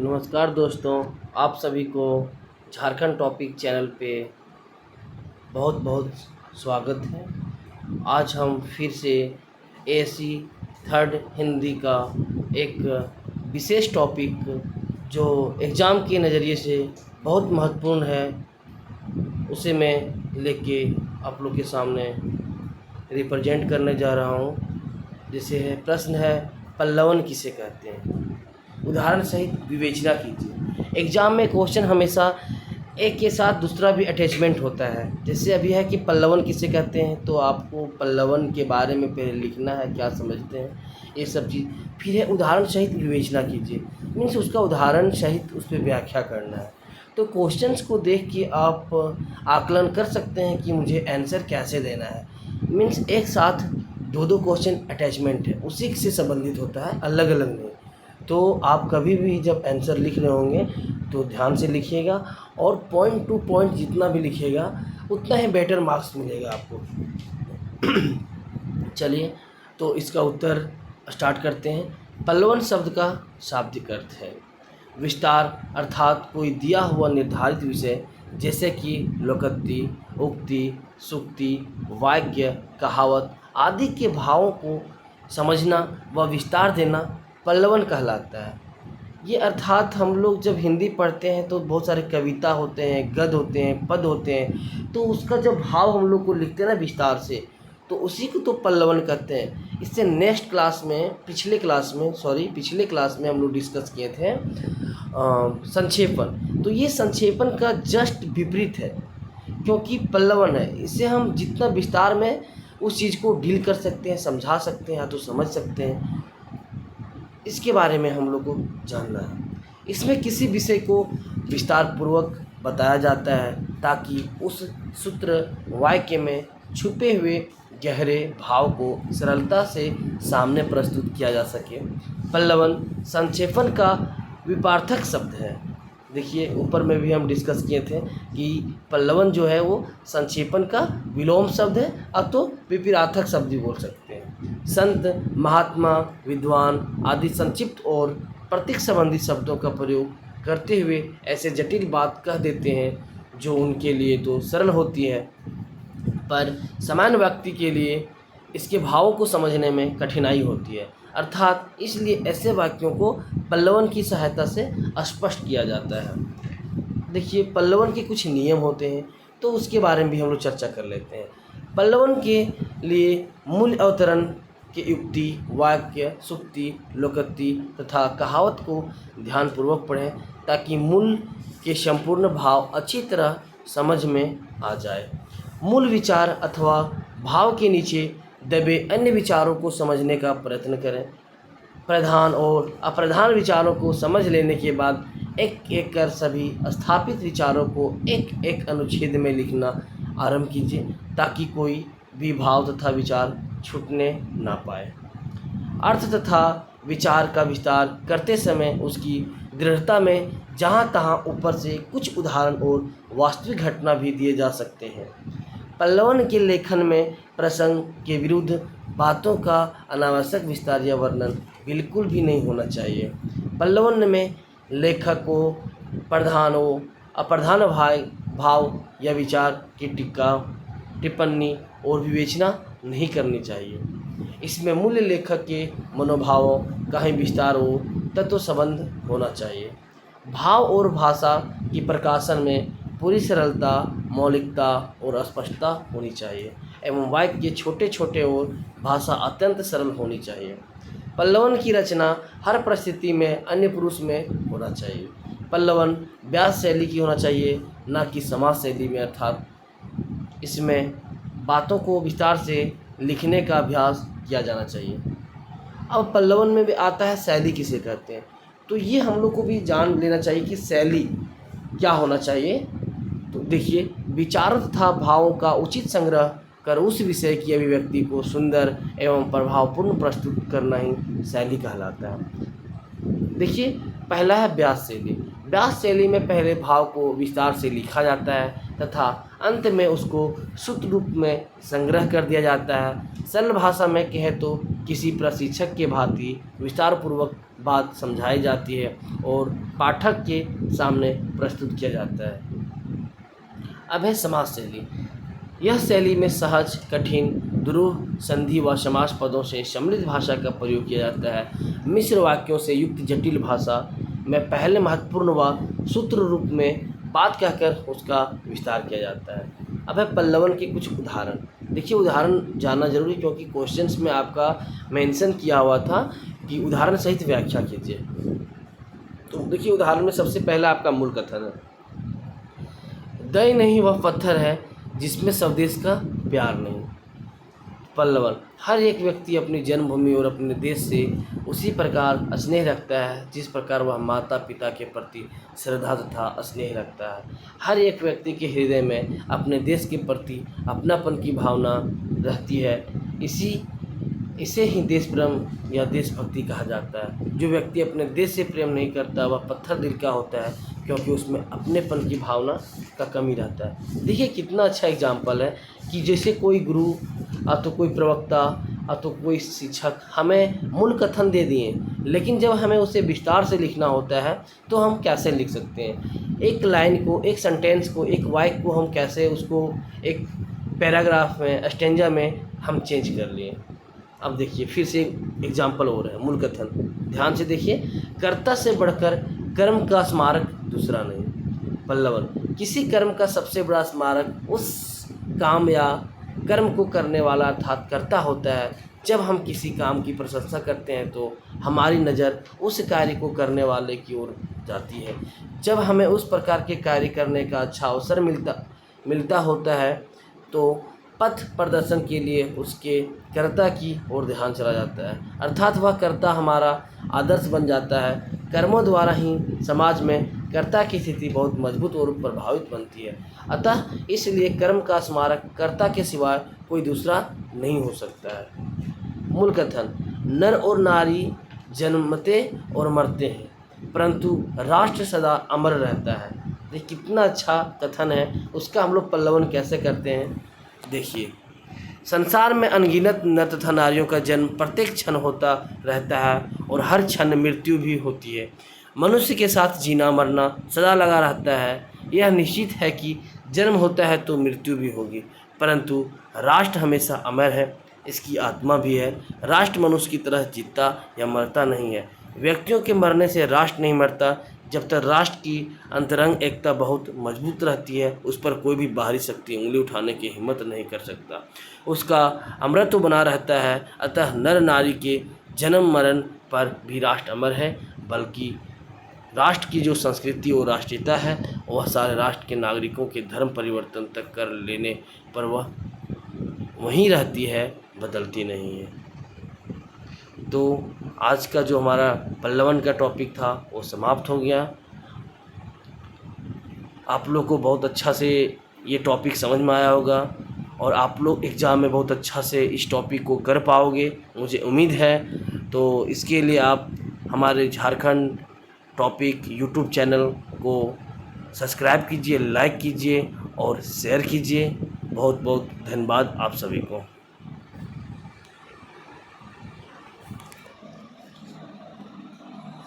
नमस्कार दोस्तों, आप सभी को झारखंड टॉपिक चैनल पे बहुत बहुत स्वागत है। आज हम फिर से एसी थर्ड हिंदी का एक विशेष टॉपिक जो एग्ज़ाम के नज़रिए से बहुत महत्वपूर्ण है, उसे मैं लेके आप लोग के सामने रिप्रेजेंट करने जा रहा हूँ। जैसे है प्रश्न है, पल्लवन किसे कहते हैं? उदाहरण सहित विवेचना कीजिए। एग्जाम में क्वेश्चन हमेशा एक के साथ दूसरा भी अटैचमेंट होता है। जैसे अभी है कि पल्लवन किसे कहते हैं, तो आपको पल्लवन के बारे में पहले लिखना है, क्या समझते हैं ये सब चीज़। फिर है उदाहरण सहित विवेचना कीजिए, मीन्स उसका उदाहरण सहित उस पर व्याख्या करना है। तो क्वेश्चंस को देख के आप आकलन कर सकते हैं कि मुझे आंसर कैसे देना है। मीन्स एक साथ दो दो क्वेश्चन अटैचमेंट है, उसी से संबंधित होता है, अलग अलग नहीं। तो आप कभी भी जब आंसर लिख रहे होंगे तो ध्यान से लिखिएगा, और पॉइंट टू पॉइंट जितना भी लिखिएगा उतना ही बेटर मार्क्स मिलेगा आपको। चलिए, तो इसका उत्तर स्टार्ट करते हैं। पल्लवन शब्द का शाब्दिक अर्थ है विस्तार, अर्थात कोई दिया हुआ निर्धारित विषय जैसे कि लोकोक्ति, उक्ति, सूक्ति, वाक्य, कहावत आदि के भावों को समझना व विस्तार देना पल्लवन कहलाता है। ये अर्थात हम लोग जब हिंदी पढ़ते हैं तो बहुत सारे कविता होते हैं, गद्य होते हैं, पद होते हैं, तो उसका जब भाव हम लोग को लिखते हैं ना विस्तार से, तो उसी को तो पल्लवन कहते हैं। इससे नेक्स्ट क्लास में पिछले क्लास में हम लोग डिस्कस किए थे संक्षेपण। तो ये संक्षेपण का जस्ट विपरीत है, क्योंकि पल्लवन है, इससे हम जितना विस्तार में उस चीज़ को डील कर सकते हैं, समझा सकते हैं या तो समझ सकते हैं, इसके बारे में हम लोग को जानना है। इसमें किसी विषय को विस्तार पूर्वक बताया जाता है ताकि उस सूत्र वाक्य में छुपे हुए गहरे भाव को सरलता से सामने प्रस्तुत किया जा सके। पल्लवन संक्षेपण का विपार्थक शब्द है। देखिए, ऊपर में भी हम डिस्कस किए थे कि पल्लवन जो है वो संक्षेपण का विलोम शब्द है, अब तो विपरीतार्थक शब्द भी बोल सकते हैं। संत, महात्मा, विद्वान आदि संक्षिप्त और प्रतीक संबंधी शब्दों का प्रयोग करते हुए ऐसे जटिल बात कह देते हैं जो उनके लिए तो सरल होती है, पर सामान्य व्यक्ति के लिए इसके भावों को समझने में कठिनाई होती है। अर्थात इसलिए ऐसे वाक्यों को पल्लवन की सहायता से स्पष्ट किया जाता है। देखिए, पल्लवन के कुछ नियम होते हैं, तो उसके बारे में भी हम लोग चर्चा कर लेते हैं। पल्लवन के लिए मूल अवतरण के युक्ति, वाक्य, सूक्ति, लोकोक्ति तथा कहावत को ध्यानपूर्वक पढ़ें ताकि मूल के संपूर्ण भाव अच्छी तरह समझ में आ जाए। मूल विचार अथवा भाव के नीचे दबे अन्य विचारों को समझने का प्रयत्न करें। प्रधान और अप्रधान विचारों को समझ लेने के बाद एक एक कर सभी स्थापित विचारों को एक एक अनुच्छेद में लिखना आरंभ कीजिए ताकि कोई भी भाव तथा विचार छूटने ना पाए। अर्थ तथा विचार का विस्तार करते समय उसकी दृढ़ता में जहाँ तहाँ ऊपर से कुछ उदाहरण और वास्तविक घटना भी दिए जा सकते हैं। पल्लवन के लेखन में प्रसंग के विरुद्ध बातों का अनावश्यक विस्तार या वर्णन बिल्कुल भी नहीं होना चाहिए। पल्लवन में लेखक को प्रधानों अप्रधान भाव या विचार की टीका, टिप्पणी और विवेचना नहीं करनी चाहिए। इसमें मूल लेखक के मनोभावों का ही विस्तार और तत्व संबंध होना चाहिए। भाव और भाषा की प्रकाशन में पूरी सरलता, मौलिकता और स्पष्टता होनी चाहिए एवं वाक्य छोटे छोटे और भाषा अत्यंत सरल होनी चाहिए। पल्लवन की रचना हर परिस्थिति में अन्य पुरुष में होना चाहिए। पल्लवन व्यास शैली की होना चाहिए, न कि समाज शैली में, अर्थात इसमें बातों को विस्तार से लिखने का अभ्यास किया जाना चाहिए। अब पल्लवन में भी आता है शैली किसे कहते हैं, तो ये हम लोग को भी जान लेना चाहिए कि शैली क्या होना चाहिए। तो देखिए, विचारों तथा भावों का उचित संग्रह कर उस विषय की अभिव्यक्ति को सुंदर एवं प्रभावपूर्ण प्रस्तुत करना ही शैली कहलाता है। देखिए, पहला है व्यास शैली। व्यास शैली में पहले भाव को विस्तार से लिखा जाता है तथा अंत में उसको शुद्ध रूप में संग्रह कर दिया जाता है। सरल भाषा में कहे तो किसी प्रशिक्षक के भांति विस्तार पूर्वक बात समझाई जाती है और पाठक के सामने प्रस्तुत किया जाता है। अब है समास शैली। यह शैली में सहज, कठिन, ध्रुव, संधि व समास पदों से समृद्ध भाषा का प्रयोग किया जाता है। मिश्र वाक्यों से युक्त जटिल भाषा में पहले महत्वपूर्ण व सूत्र रूप में बात कहकर उसका विस्तार किया जाता है। अब है पल्लवन के कुछ उदाहरण। देखिए, उदाहरण जानना जरूरी, क्योंकि क्वेश्चंस में आपका मेंशन किया हुआ था कि उदाहरण सहित व्याख्या कीजिए। तो देखिए, उदाहरण में सबसे पहला आपका मूल कथन है, दही नहीं वह पत्थर है जिसमें स्वदेश का प्यार नहीं। पल्लवन, हर एक व्यक्ति अपनी जन्मभूमि और अपने देश से उसी प्रकार स्नेह रखता है जिस प्रकार वह माता पिता के प्रति श्रद्धा तथा स्नेह रखता है। हर एक व्यक्ति के हृदय में अपने देश के प्रति अपनापन की भावना रहती है। इसे ही देश प्रेम या देशभक्ति कहा जाता है। जो व्यक्ति अपने देश से प्रेम नहीं करता वह पत्थर दिल का होता है, क्योंकि उसमें अपनेपन की भावना का कमी रहता है। देखिए, कितना अच्छा एग्जाम्पल है कि जैसे कोई गुरु तो कोई प्रवक्ता तो कोई शिक्षक हमें मूल कथन दे दिए, लेकिन जब हमें उसे विस्तार से लिखना होता है तो हम कैसे लिख सकते हैं। एक लाइन को, एक सेंटेंस को, एक वाक्य को हम कैसे उसको एक पैराग्राफ में, स्टेंजा में हम चेंज कर लिए। अब देखिए, फिर से एग्जाम्पल हो रहा है, मूल कथन ध्यान से देखिए। कर्ता से बढ़कर कर्म का स्मारक दूसरा नहीं। पल्लवन, किसी कर्म का सबसे बड़ा स्मारक उस काम या कर्म को करने वाला अर्थात कर्ता होता है। जब हम किसी काम की प्रशंसा करते हैं तो हमारी नज़र उस कार्य को करने वाले की ओर जाती है। जब हमें उस प्रकार के कार्य करने का अच्छा अवसर मिलता होता है तो पथ प्रदर्शन के लिए उसके कर्ता की ओर ध्यान चला जाता है, अर्थात वह कर्ता हमारा आदर्श बन जाता है। कर्मों द्वारा ही समाज में कर्ता की स्थिति बहुत मजबूत और प्रभावित बनती है। अतः इसलिए कर्म का स्मारक कर्ता के सिवाय कोई दूसरा नहीं हो सकता है। मूल कथन, नर और नारी जन्मते और मरते हैं, परंतु राष्ट्र सदा अमर रहता है। ये कितना अच्छा कथन है। उसका हम लोग पल्लवन कैसे करते हैं, देखिए। संसार में अनगिनत नर तथा नारियों का जन्म प्रत्येक क्षण होता रहता है और हर क्षण मृत्यु भी होती है। मनुष्य के साथ जीना मरना सदा लगा रहता है। यह निश्चित है कि जन्म होता है तो मृत्यु भी होगी, परंतु राष्ट्र हमेशा अमर है, इसकी आत्मा भी है। राष्ट्र मनुष्य की तरह जीता या मरता नहीं है। व्यक्तियों के मरने से राष्ट्र नहीं मरता। जब तक राष्ट्र की अंतरंग एकता बहुत मजबूत रहती है, उस पर कोई भी बाहरी शक्ति उंगली उठाने की हिम्मत नहीं कर सकता। उसका अमरत्व बना रहता है। अतः नर नारी के जन्म मरण पर भी राष्ट्र अमर है, बल्कि राष्ट्र की जो संस्कृति और राष्ट्रीयता है वह सारे राष्ट्र के नागरिकों के धर्म परिवर्तन तक कर लेने पर वह वहीं रहती है, बदलती नहीं है। तो आज का जो हमारा पल्लवन का टॉपिक था वो समाप्त हो गया। आप लोग को बहुत अच्छा से ये टॉपिक समझ में आया होगा और आप लोग एग्ज़ाम में बहुत अच्छा से इस टॉपिक को कर पाओगे, मुझे उम्मीद है। तो इसके लिए आप हमारे झारखंड टॉपिक यूट्यूब चैनल को सब्सक्राइब कीजिए, लाइक कीजिए और शेयर कीजिए। बहुत बहुत धन्यवाद आप सभी को।